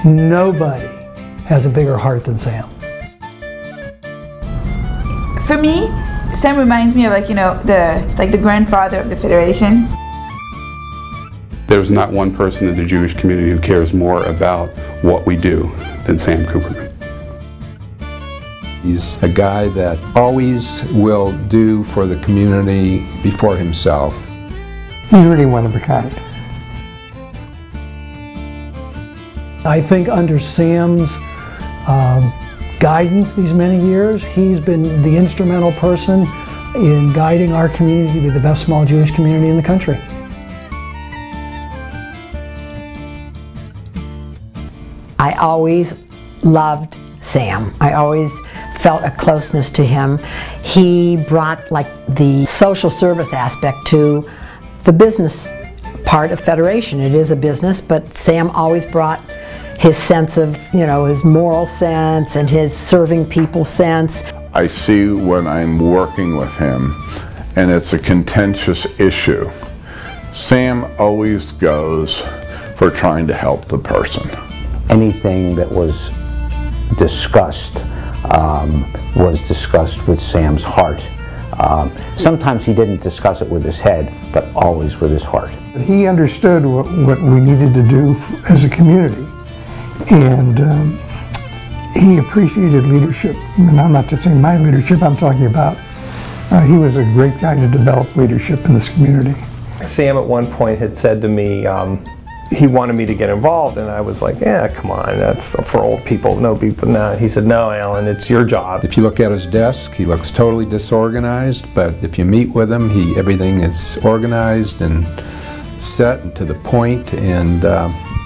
Nobody has a bigger heart than Sam. For me, Sam reminds me of, like, you know, it's like the grandfather of the Federation. There's not one person in the Jewish community who cares more about what we do than Sam Kooperman. He's a guy that always will do for the community before himself. He's really one of a kind. I think under Sam's guidance these many years, he's been the instrumental person in guiding our community to be the best small Jewish community in the country. I always loved Sam. I always felt a closeness to him. He brought, like, the social service aspect to the business part of Federation. It is a business, but Sam always brought his sense of, you know, his moral sense and his serving people sense. I see when I'm working with him, and it's a contentious issue, Sam always goes for trying to help the person. Anything that was discussed with Sam's heart. Sometimes he didn't discuss it with his head, but always with his heart. He understood what we needed to do as a community, and he appreciated leadership. And I'm not just saying my leadership, I'm talking about he was a great guy to develop leadership in this community. Sam at one point had said to me, he wanted me to get involved, and I was like, yeah, come on, that's for old people, no people. No. He said, no, Alan, it's your job. If you look at his desk, he looks totally disorganized, but if you meet with him, everything is organized and set and to the point, and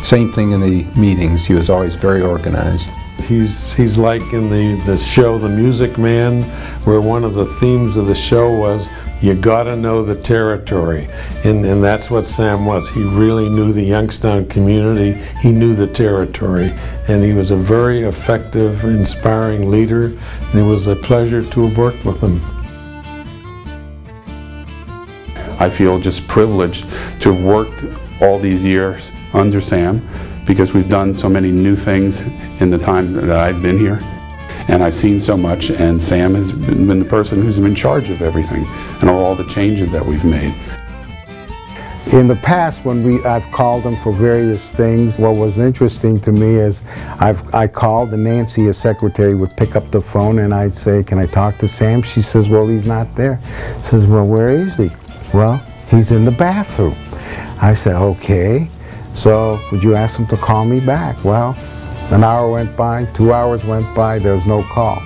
same thing in the meetings. He was always very organized. He's like in the show The Music Man, where one of the themes of the show was, you gotta know the territory, and that's what Sam was. He really knew the Youngstown community, he knew the territory, and he was a very effective, inspiring leader, and it was a pleasure to have worked with him. I feel just privileged to have worked all these years under Sam, because we've done so many new things in the time that I've been here. And I've seen so much, and Sam has been the person who's in charge of everything and all the changes that we've made. In the past, when I've called him for various things, what was interesting to me is I called, and Nancy, his secretary, would pick up the phone, and I'd say, can I talk to Sam? She says, well, he's not there. Says, well, where is he? Well, he's in the bathroom. I said, okay. So would you ask him to call me back? Well, an hour went by, 2 hours went by, there was no call.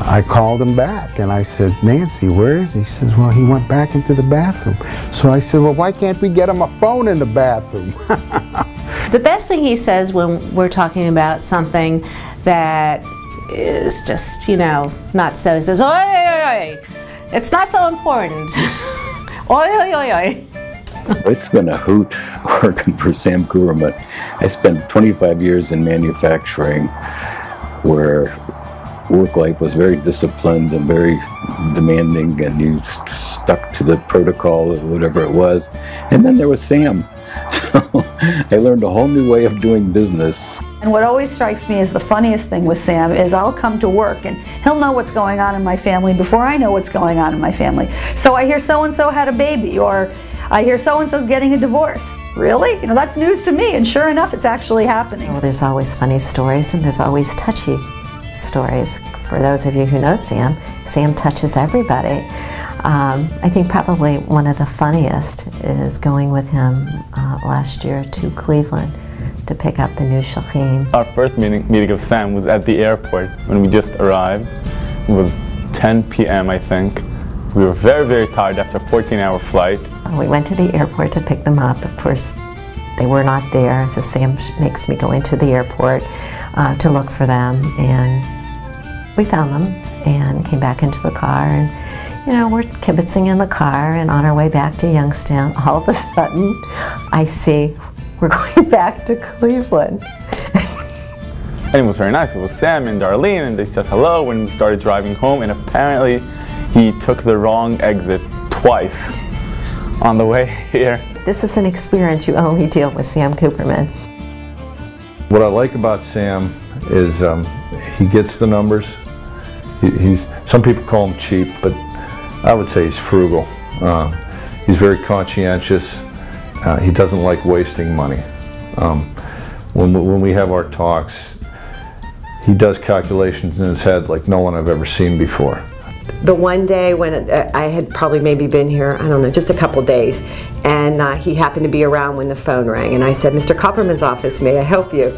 I called him back and I said, Nancy, where is he? She says, well, he went back into the bathroom. So I said, well, why can't we get him a phone in the bathroom? The best thing he says when we're talking about something that is just, you know, not so, he says, oi, oi, oi, it's not so important. Oi, oi, oi, oi. It's been a hoot working for Sam Kooperman. I spent 25 years in manufacturing where work life was very disciplined and very demanding, and you stuck to the protocol of whatever it was. And then there was Sam. So I learned a whole new way of doing business. And what always strikes me as the funniest thing with Sam is I'll come to work and he'll know what's going on in my family before I know what's going on in my family. So I hear so-and-so had a baby, or I hear so-and-so's getting a divorce. Really? You know, that's news to me, and sure enough, it's actually happening. Well, there's always funny stories, and there's always touchy stories. For those of you who know Sam, Sam touches everybody. I think probably one of the funniest is going with him last year to Cleveland to pick up the new Shachim. Our first meeting of Sam was at the airport when we just arrived. It was 10 p.m. I think. We were very, very tired after a 14-hour flight. We went to the airport to pick them up. Of course, they were not there, so Sam makes me go into the airport to look for them, and we found them and came back into the car, and you know, we're kibitzing in the car, and on our way back to Youngstown, all of a sudden, I see we're going back to Cleveland. And it was very nice. It was Sam and Darlene, and they said hello when we started driving home, and apparently he took the wrong exit twice on the way here. This is an experience you only deal with Sam Kooperman. What I like about Sam is he gets the numbers. Some people call him cheap, but I would say he's frugal. He's very conscientious. He doesn't like wasting money. When we have our talks, he does calculations in his head like no one I've ever seen before. The one day when I had probably maybe been here, I don't know, just a couple days, and he happened to be around when the phone rang, and I said, "Mr. Kooperman's office, may I help you?"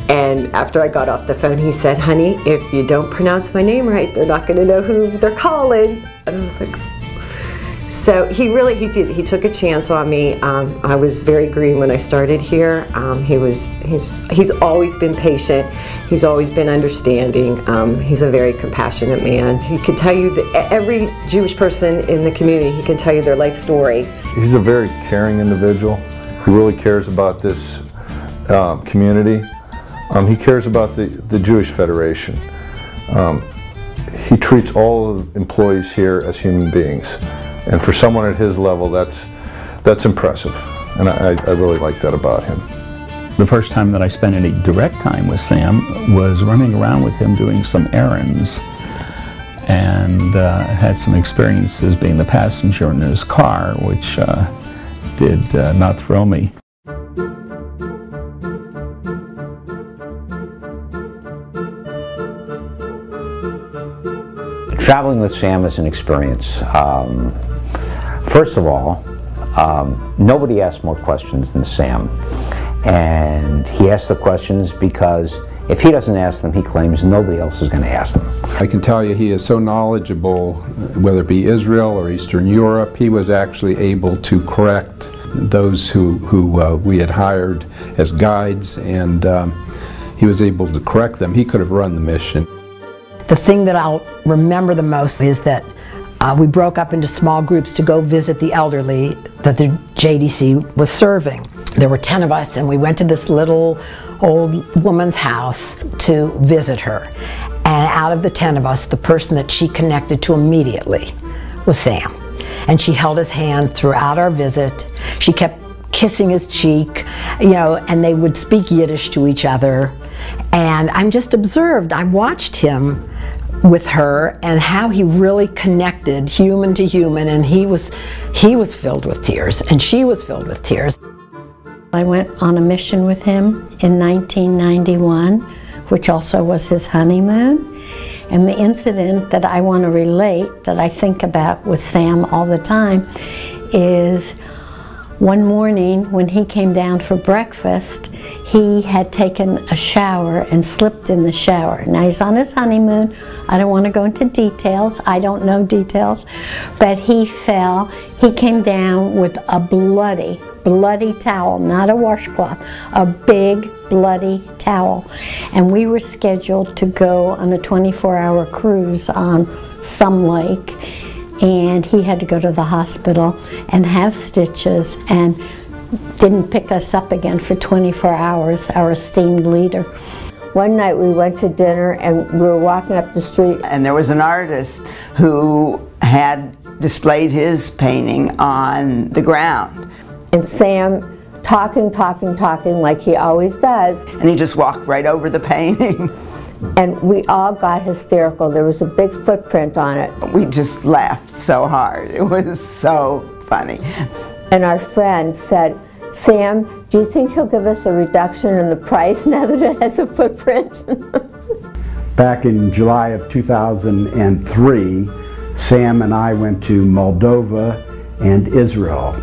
And after I got off the phone, he said, "Honey, if you don't pronounce my name right, they're not going to know who they're calling." And I was like, so he did. He took a chance on me. I was very green when I started here. He's always been patient. He's always been understanding. He's a very compassionate man. He can tell you that every Jewish person in the community, he can tell you their life story. He's a very caring individual. He really cares about this community. He cares about the Jewish Federation. He treats all of the employees here as human beings. And for someone at his level, that's impressive, and I really like that about him. The first time that I spent any direct time with Sam was running around with him doing some errands, and had some experiences being the passenger in his car, which did not thrill me. Traveling with Sam is an experience. First of all, nobody asks more questions than Sam. And he asks the questions because if he doesn't ask them, he claims nobody else is going to ask them. I can tell you he is so knowledgeable, whether it be Israel or Eastern Europe. He was actually able to correct those who we had hired as guides, and he was able to correct them. He could have run the mission. The thing that I'll remember the most is that we broke up into small groups to go visit the elderly that the JDC was serving. There were 10 of us, and we went to this little old woman's house to visit her. And out of the 10 of us, the person that she connected to immediately was Sam. And she held his hand throughout our visit. She kept kissing his cheek, you know, and they would speak Yiddish to each other. And I'm just observed, I watched him with her and how he really connected human to human, and he was filled with tears, and she was filled with tears. I went on a mission with him in 1991, which also was his honeymoon. And the incident that I want to relate, that I think about with Sam all the time, is one morning when he came down for breakfast, he had taken a shower and slipped in the shower. Now he's on his honeymoon. I don't want to go into details. I don't know details. But he fell. He came down with a bloody towel, not a washcloth, a big bloody towel. And we were scheduled to go on a 24-hour cruise on some lake. And he had to go to the hospital and have stitches, and didn't pick us up again for 24 hours, our esteemed leader. One night we went to dinner and we were walking up the street, and there was an artist who had displayed his painting on the ground. And Sam talking like he always does. And he just walked right over the painting. And we all got hysterical. There was a big footprint on it. We just laughed so hard. It was so funny. And our friend said, "Sam, do you think he'll give us a reduction in the price now that it has a footprint?" Back in July of 2003, Sam and I went to Moldova and Israel.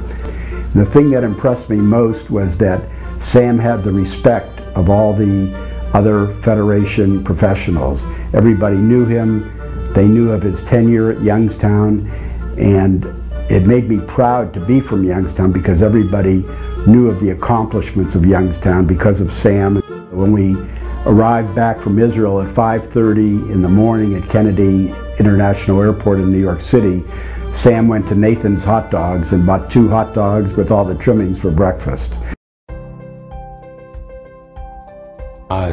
The thing that impressed me most was that Sam had the respect of all the other Federation professionals. Everybody knew him. They knew of his tenure at Youngstown, and it made me proud to be from Youngstown because everybody knew of the accomplishments of Youngstown because of Sam. When we arrived back from Israel at 5:30 in the morning at Kennedy International Airport in New York City, Sam went to Nathan's Hot Dogs and bought 2 hot dogs with all the trimmings for breakfast.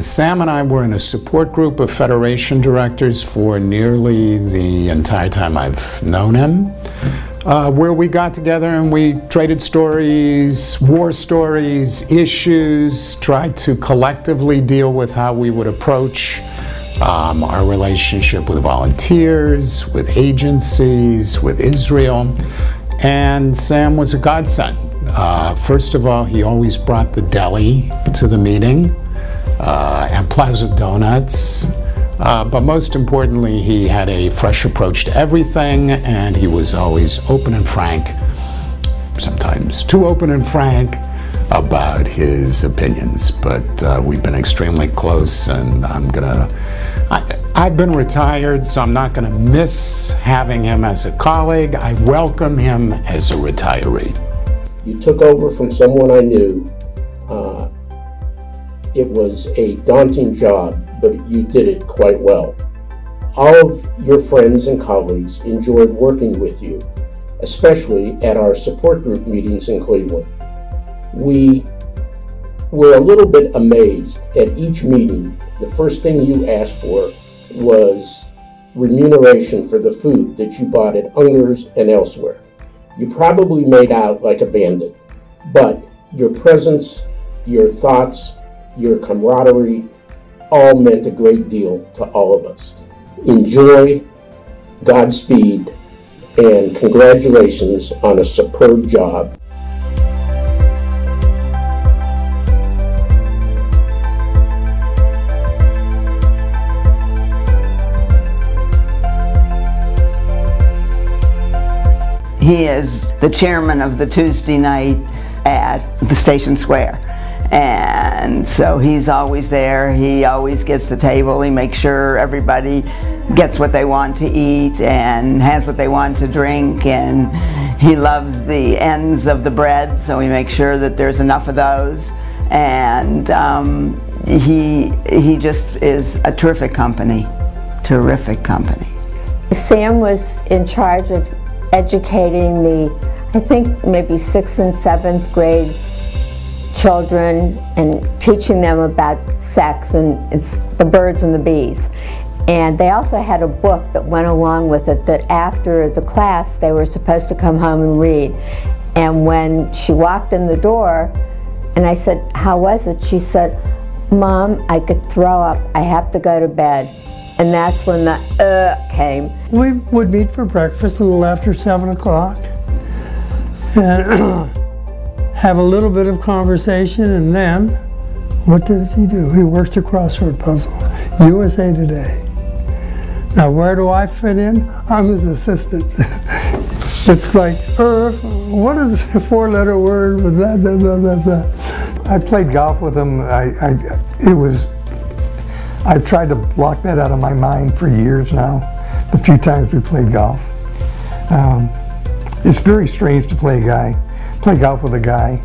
Sam and I were in a support group of Federation directors for nearly the entire time I've known him. where we got together and we traded stories, war stories, issues, tried to collectively deal with how we would approach our relationship with volunteers, with agencies, with Israel. And Sam was a godsend. First of all, he always brought the deli to the meeting and Plaza Donuts. But most importantly, he had a fresh approach to everything, and he was always open and frank, sometimes too open and frank, about his opinions. But we've been extremely close, and I've been retired, so I'm not going to miss having him as a colleague. I welcome him as a retiree. You took over from someone I knew. It was a daunting job, but you did it quite well. All of your friends and colleagues enjoyed working with you, especially at our support group meetings in Cleveland. We were a little bit amazed at each meeting. The first thing you asked for was remuneration for the food that you bought at Unger's and elsewhere. You probably made out like a bandit, but your presence, your thoughts, your camaraderie all meant a great deal to all of us. Enjoy, Godspeed, and congratulations on a superb job. He is the chairman of the Tuesday night at the Station Square. And so he's always there. He always gets the table. He makes sure everybody gets what they want to eat and has what they want to drink. And he loves the ends of the bread, so he makes sure that there's enough of those. And he just is a terrific company. Terrific company. Sam was in charge of educating the, I think maybe 6th and 7th grade children and teaching them about sex and it's the birds and the bees. And they also had a book that went along with it that after the class they were supposed to come home and read. And when she walked in the door and I said, "How was it?" She said, "Mom, I could throw up. I have to go to bed." And that's when the came. We would meet for breakfast a little after 7 o'clock and have a little bit of conversation, and then, what did he do? He worked a crossword puzzle, USA Today. Now where do I fit in? I'm his assistant. It's like, what is the 4-letter word with blah, blah, blah, blah, blah. I played golf with him. I've tried to block that out of my mind for years now, the few times we played golf. It's very strange to play golf with a guy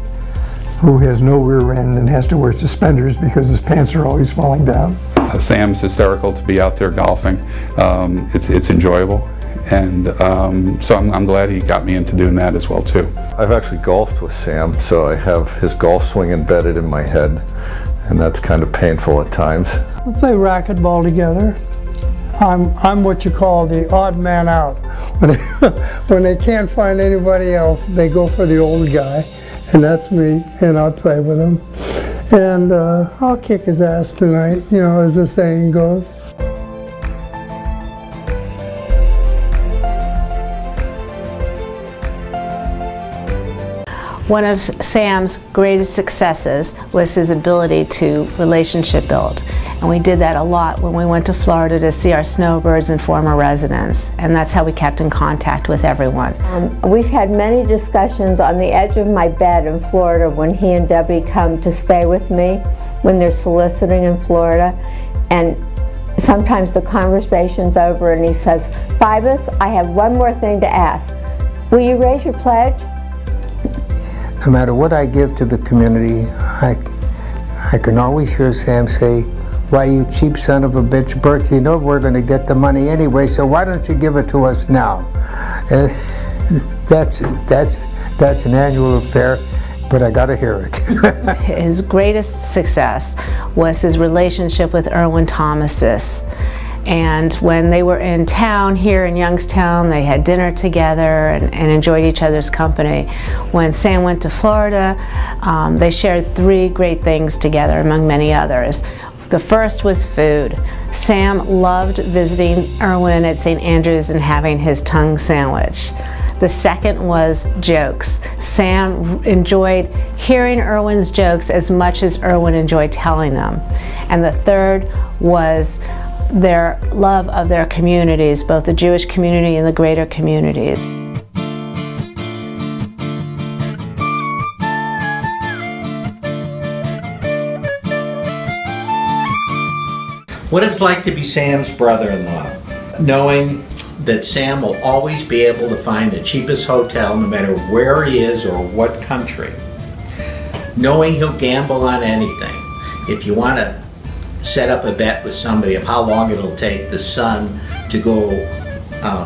who has no rear end and has to wear suspenders because his pants are always falling down. Sam's hysterical to be out there golfing. It's enjoyable, and so I'm glad he got me into doing that as well too. I've actually golfed with Sam, so I have his golf swing embedded in my head, and that's kind of painful at times. We play racquetball together. I'm what you call the odd man out. When they can't find anybody else, they go for the old guy, and that's me, and I'll play with him. And I'll kick his ass tonight, you know, as the saying goes. One of Sam's greatest successes was his ability to relationship build. And we did that a lot when we went to Florida to see our snowbirds and former residents. And that's how we kept in contact with everyone. We've had many discussions on the edge of my bed in Florida when he and Debbie come to stay with me when they're soliciting in Florida. And sometimes the conversation's over and he says, "Phoebus, I have one more thing to ask. Will you raise your pledge?" No matter what I give to the community, I can always hear Sam say, "Why, you cheap son of a bitch, Bert, you know we're going to get the money anyway, so why don't you give it to us now?" That's an annual affair, but I got to hear it. His greatest success was his relationship with Erwin Thomasis. And when they were in town here in Youngstown, they had dinner together and enjoyed each other's company. When Sam went to Florida, they shared 3 great things together, among many others. The first was food. Sam loved visiting Erwin at St. Andrews and having his tongue sandwich. The second was jokes. Sam enjoyed hearing Erwin's jokes as much as Erwin enjoyed telling them. And the third was their love of their communities, both the Jewish community and the greater community. What it's like to be Sam's brother-in-law, knowing that Sam will always be able to find the cheapest hotel no matter where he is or what country. Knowing he'll gamble on anything. If you want to set up a bet with somebody of how long it'll take the sun to go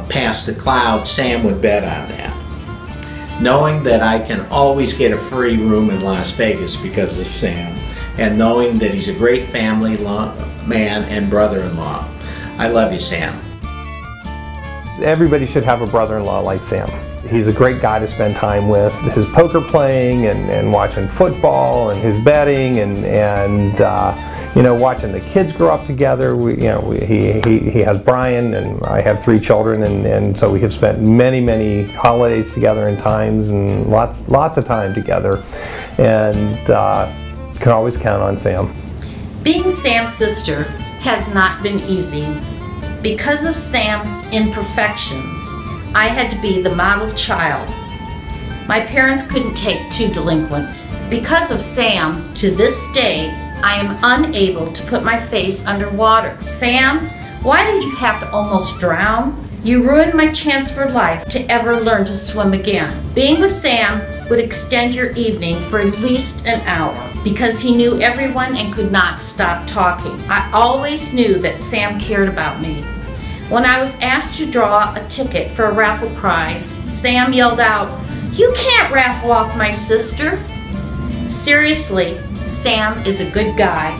past the clouds, Sam would bet on that. Knowing that I can always get a free room in Las Vegas because of Sam, and knowing that he's a great family man and brother-in-law. I love you, Sam. Everybody should have a brother-in-law like Sam. He's a great guy to spend time with. His poker playing and watching football and his betting and you know, watching the kids grow up together. He has Brian and I have 3 children, and so we have spent many holidays together and times and lots of time together, and can always count on Sam. Being Sam's sister has not been easy. Because of Sam's imperfections, I had to be the model child. My parents couldn't take 2 delinquents. Because of Sam, to this day, I am unable to put my face underwater. Sam, why did you have to almost drown? You ruined my chance for life to ever learn to swim again. Being with Sam would extend your evening for at least an hour because he knew everyone and could not stop talking. I always knew that Sam cared about me. When I was asked to draw a ticket for a raffle prize, Sam yelled out, "You can't raffle off my sister." Seriously, Sam is a good guy.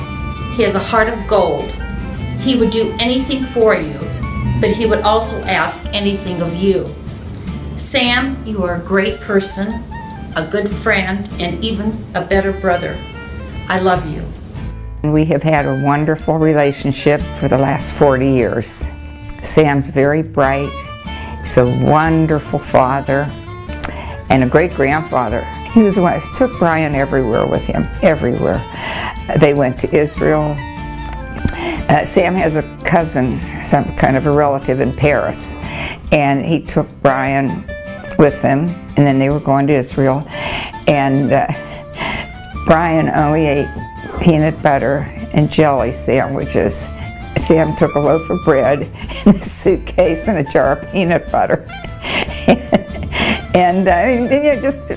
He has a heart of gold. He would do anything for you, but he would also ask anything of you. Sam, you are a great person, a good friend, and even a better brother. I love you. We have had a wonderful relationship for the last 40 years. Sam's very bright. He's a wonderful father and a great grandfather. He was the one who took Brian everywhere with him, everywhere. They went to Israel. Sam has a cousin, some kind of a relative in Paris, and he took Brian with him, and then they were going to Israel, and Brian only ate peanut butter and jelly sandwiches. Sam took a loaf of bread and a suitcase and a jar of peanut butter. And you know, just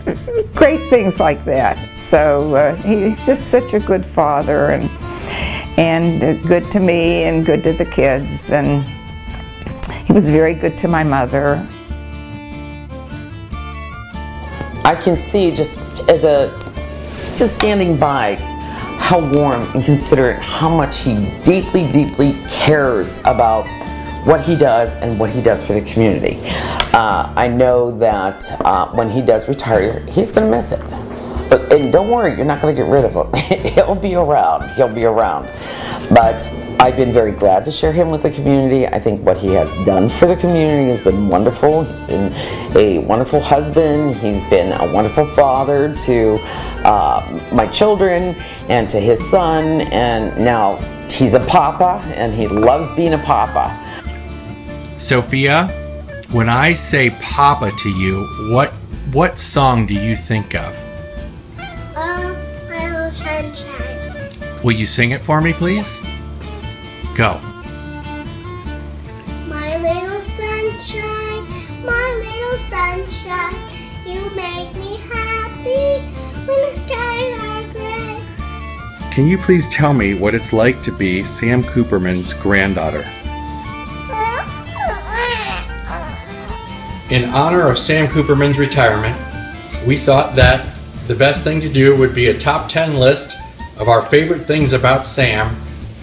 great things like that. So he's just such a good father and good to me and good to the kids. And he was very good to my mother. I can see just standing by how warm and considerate, how much he deeply cares about what he does and what he does for the community. I know that when he does retire, he's going to miss it. And don't worry, you're not going to get rid of him. He'll be around. He'll be around. But I've been very glad to share him with the community. I think what he has done for the community has been wonderful. He's been a wonderful husband. He's been a wonderful father to my children and to his son. And now he's a papa, and he loves being a papa. Sophia, when I say papa to you, what song do you think of? My Little Sunshine. Will you sing it for me, please? Go. My little sunshine, you make me happy when the skies are gray. Can you please tell me what it's like to be Sam Kooperman's granddaughter? In honor of Sam Kooperman's retirement, we thought that the best thing to do would be a top 10 list of our favorite things about Sam /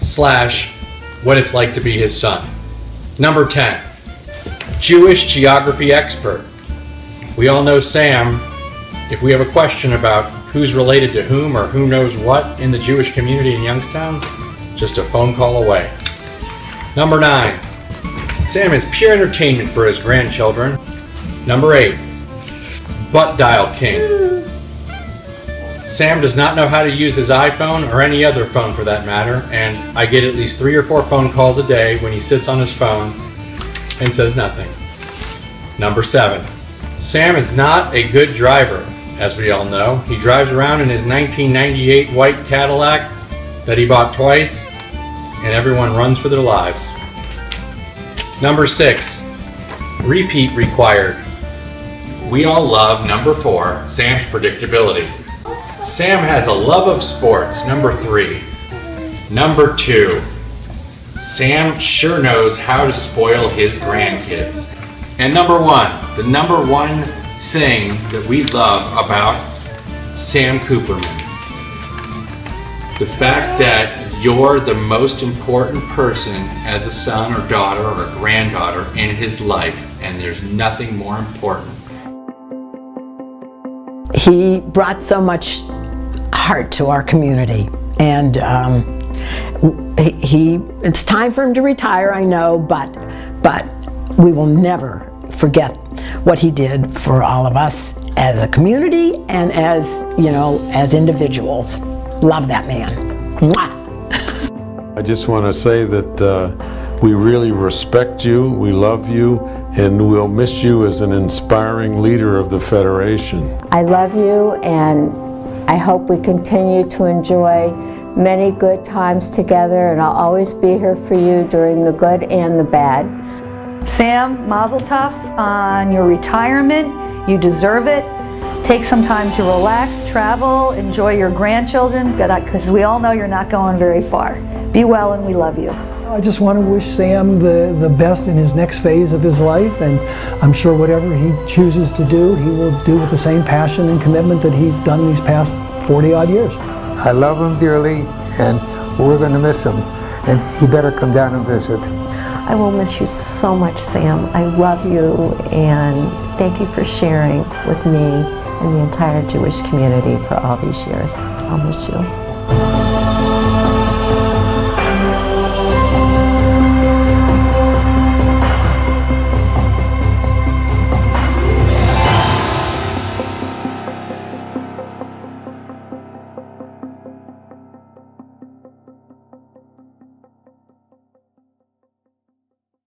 what it's like to be his son. Number 10, Jewish geography expert. We all know Sam. If we have a question about who's related to whom or who knows what in the Jewish community in Youngstown, just a phone call away. Number 9, Sam is pure entertainment for his grandchildren. Number 8, butt dial king. Sam does not know how to use his iPhone or any other phone for that matter, and I get at least 3 or 4 phone calls a day when he sits on his phone and says nothing. Number 7, Sam is not a good driver, as we all know. He drives around in his 1998 white Cadillac that he bought twice, and everyone runs for their lives. Number 6, repeat required. We all love number 4, Sam's predictability. Sam has a love of sports, number 3. Number 2, Sam sure knows how to spoil his grandkids. And number 1, the number 1 thing that we love about Sam Kooperman. The fact that you're the most important person as a son or daughter or a granddaughter in his life, and there's nothing more important. He brought so much heart to our community, and it's time for him to retire, I know, but we will never forget what he did for all of us as a community and as, you know, as individuals. Love that man. Mwah! I just want to say that we really respect you, we love you, and we'll miss you as an inspiring leader of the Federation. I love you, and I hope we continue to enjoy many good times together, and I'll always be here for you during the good and the bad. Sam, mazel tov on your retirement. You deserve it. Take some time to relax, travel, enjoy your grandchildren, because we all know you're not going very far. Be well, and we love you. I just want to wish Sam the best in his next phase of his life, and I'm sure whatever he chooses to do, he will do with the same passion and commitment that he's done these past 40-odd years. I love him dearly, and we're going to miss him, and he better come down and visit. I will miss you so much, Sam. I love you, and thank you for sharing with me and the entire Jewish community for all these years. I'll miss you.